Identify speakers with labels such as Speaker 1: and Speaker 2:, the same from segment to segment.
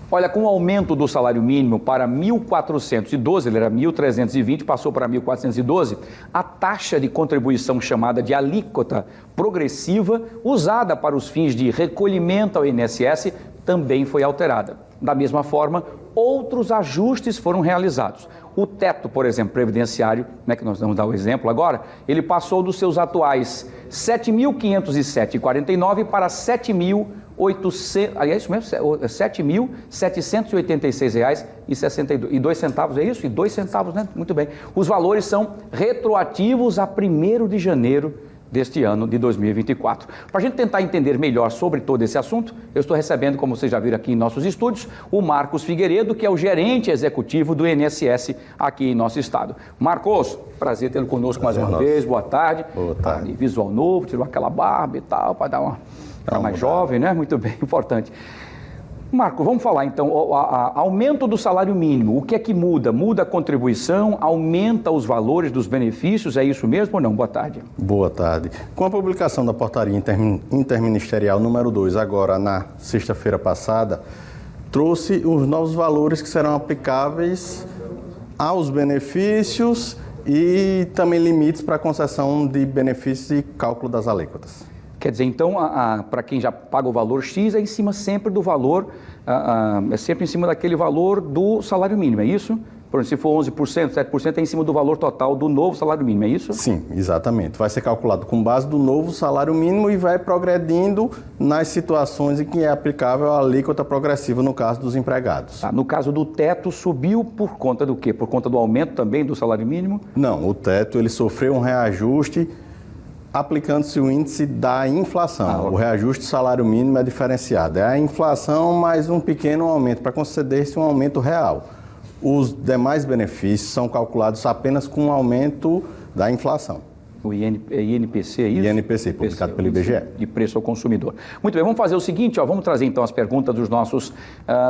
Speaker 1: Olha, com o aumento do salário mínimo para 1.412, ele era 1.320, passou para 1.412, a taxa de contribuição chamada de alíquota progressiva, usada para os fins de recolhimento ao INSS, também foi alterada. Da mesma forma, outros ajustes foram realizados. O teto, por exemplo, previdenciário, que nós vamos dar o exemplo agora, ele passou dos seus atuais R$ 7.507,49 para R$ 7.786,62, é isso? E 2 centavos, né? Muito bem. Os valores são retroativos a 1º de janeiro deste ano de 2024. Para a gente tentar entender melhor sobre todo esse assunto, eu estou recebendo, como vocês já viram aqui em nossos estúdios, o Marcos Figueiredo, que é o gerente executivo do INSS aqui em nosso estado. Marcos, prazer tê-lo conosco mais uma vez, boa tarde.
Speaker 2: Boa tarde.
Speaker 1: Visual novo, tirou aquela barba e tal, para dar uma... Ficar mais jovem, né? Muito bem, importante. Marco, vamos falar então, aumento do salário mínimo, o que é que muda? Muda a contribuição, aumenta os valores dos benefícios, é isso mesmo ou não? Boa tarde.
Speaker 2: Boa tarde. Com a publicação da portaria interministerial número 2, agora na sexta-feira passada, trouxe os novos valores que serão aplicáveis aos benefícios e também limites para a concessão de benefícios e cálculo das alíquotas.
Speaker 1: Quer dizer, então, para quem já paga o valor X, é em cima sempre do valor, é sempre em cima daquele valor do salário mínimo, é isso? Por exemplo, se for 11%, 7% é em cima do valor total do novo salário mínimo, é isso?
Speaker 2: Sim, exatamente. Vai ser calculado com base do novo salário mínimo e vai progredindo nas situações em que é aplicável a alíquota progressiva no caso dos empregados.
Speaker 1: No caso do teto, subiu por conta do quê? Por conta do aumento também do salário mínimo?
Speaker 2: Não, o teto ele sofreu um reajuste aplicando-se o índice da inflação. O reajuste do salário mínimo é diferenciado. É a inflação mais um pequeno aumento, para conceder-se um aumento real. Os demais benefícios são calculados apenas com o aumento da inflação.
Speaker 1: O INPC, é isso?
Speaker 2: INPC, publicado pelo IBGE.
Speaker 1: De preço ao consumidor. Muito bem, vamos fazer o seguinte, vamos trazer então as perguntas dos nossos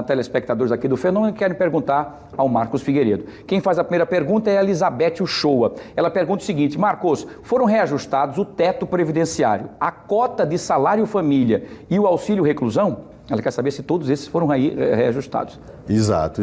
Speaker 1: telespectadores aqui do Fenômeno que querem perguntar ao Marcos Figueiredo. Quem faz a primeira pergunta é a Elizabeth Uchoa. Ela pergunta o seguinte: Marcos, foram reajustados o teto previdenciário, a cota de salário família e o auxílio reclusão? Ela quer saber se todos esses foram reajustados.
Speaker 2: Exato.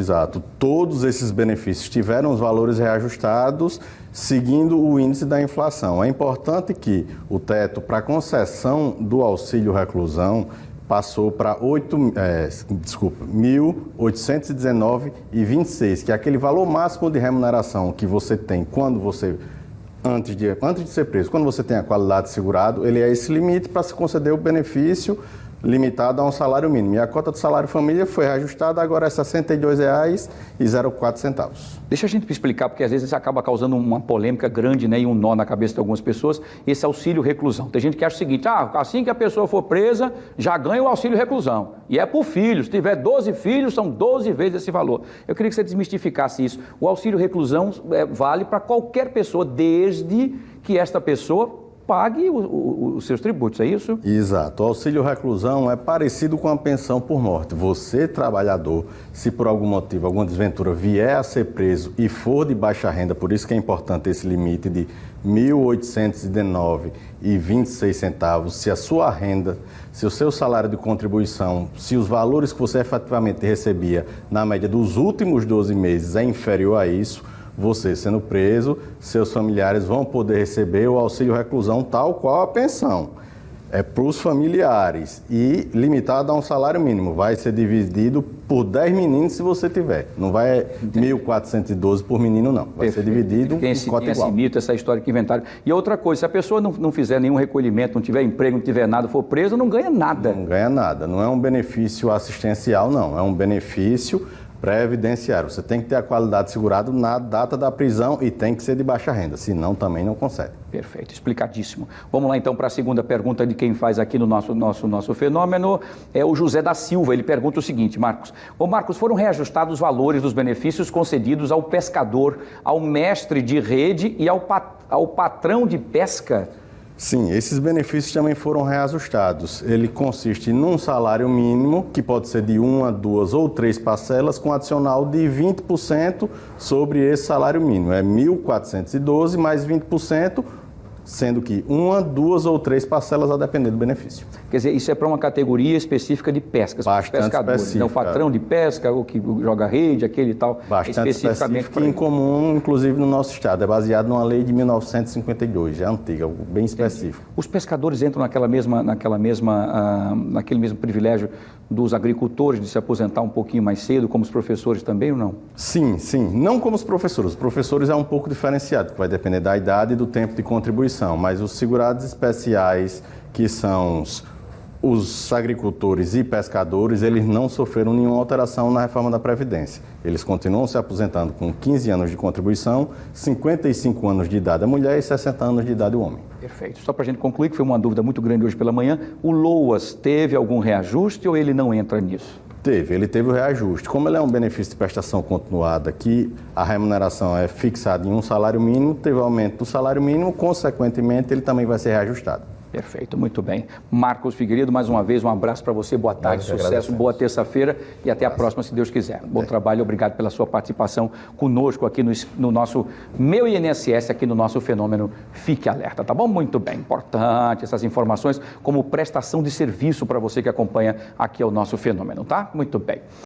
Speaker 2: Todos esses benefícios tiveram os valores reajustados seguindo o índice da inflação. É importante que o teto para concessão do auxílio reclusão passou para 1.819,26, que é aquele valor máximo de remuneração que você tem quando você... Antes de ser preso, quando você tem a qualidade de segurado, ele é esse limite para se conceder o benefício limitado a um salário mínimo. E a cota do salário família foi reajustada, agora é R$ 62,04.
Speaker 1: Deixa a gente explicar, porque às vezes isso acaba causando uma polêmica grande, né, e um nó na cabeça de algumas pessoas, esse auxílio reclusão. Tem gente que acha o seguinte: assim que a pessoa for presa, já ganha o auxílio reclusão. E é por filhos, se tiver 12 filhos, são 12 vezes esse valor. Eu queria que você desmistificasse isso. O auxílio reclusão vale para qualquer pessoa, desde que esta pessoa pague os seus tributos, é isso?
Speaker 2: Exato. O auxílio reclusão é parecido com a pensão por morte. Você, trabalhador, se por algum motivo, alguma desventura vier a ser preso e for de baixa renda, por isso que é importante esse limite de R$ 1.819,26, se a sua renda, se o seu salário de contribuição, se os valores que você efetivamente recebia na média dos últimos 12 meses é inferior a isso, você sendo preso, seus familiares vão poder receber o auxílio reclusão tal qual a pensão. É para os familiares e limitado a um salário mínimo. Vai ser dividido por 10 meninos se você tiver. Não vai 1.412 por menino, não. Vai ser dividido em cota igual.
Speaker 1: Esse mito, essa história que inventaram. E outra coisa, se a pessoa não fizer nenhum recolhimento, não tiver emprego, não tiver nada, for preso, não ganha nada.
Speaker 2: Não ganha nada. Não é um benefício assistencial, não. É um benefício previdenciário. Você tem que ter a qualidade segurada na data da prisão e tem que ser de baixa renda, senão também não concede.
Speaker 1: Perfeito, explicadíssimo. Vamos lá então para a segunda pergunta de quem faz aqui no nosso Fenômeno, é o José da Silva. Ele pergunta o seguinte: Marcos, foram reajustados os valores dos benefícios concedidos ao pescador, ao mestre de rede e ao patrão de pesca?
Speaker 2: Sim, esses benefícios também foram reajustados. Ele consiste num salário mínimo, que pode ser de 1, 2 ou 3 parcelas, com adicional de 20% sobre esse salário mínimo. É 1.412 mais 20%, sendo que uma, duas ou três parcelas a depender do benefício.
Speaker 1: Quer dizer, isso é para uma categoria específica de pescas, para os
Speaker 2: Bastante
Speaker 1: pescadores.
Speaker 2: específica.
Speaker 1: Né? O patrão de pesca, o que joga rede, aquele e tal,
Speaker 2: Bastante
Speaker 1: especificamente
Speaker 2: específico e incomum, inclusive no nosso estado. É baseado numa lei de 1952, é antiga, bem específico.
Speaker 1: Os pescadores entram naquele mesmo privilégio dos agricultores de se aposentar um pouquinho mais cedo, como os professores também ou não?
Speaker 2: Sim, sim. Não como os professores. Os professores é um pouco diferenciado, que vai depender da idade e do tempo de contribuição, mas os segurados especiais, que são os agricultores e pescadores, eles não sofreram nenhuma alteração na reforma da Previdência. Eles continuam se aposentando com 15 anos de contribuição, 55 anos de idade a mulher e 60 anos de idade o homem.
Speaker 1: Perfeito. Só para a gente concluir, que foi uma dúvida muito grande hoje pela manhã, o LOAS teve algum reajuste ou ele não entra nisso?
Speaker 2: Ele teve o reajuste. Como ele é um benefício de prestação continuada, que a remuneração é fixada em um salário mínimo, teve aumento do salário mínimo, consequentemente ele também vai ser reajustado.
Speaker 1: Perfeito, muito bem. Marcos Figueiredo, mais uma vez, um abraço para você, boa tarde, sucesso, boa terça-feira e até a próxima, se Deus quiser. Bom trabalho, obrigado pela sua participação conosco aqui no nosso Meu INSS, aqui no nosso Fenômeno Fique Alerta, tá bom? Muito bem, importante essas informações como prestação de serviço para você que acompanha aqui o nosso Fenômeno, tá? Muito bem.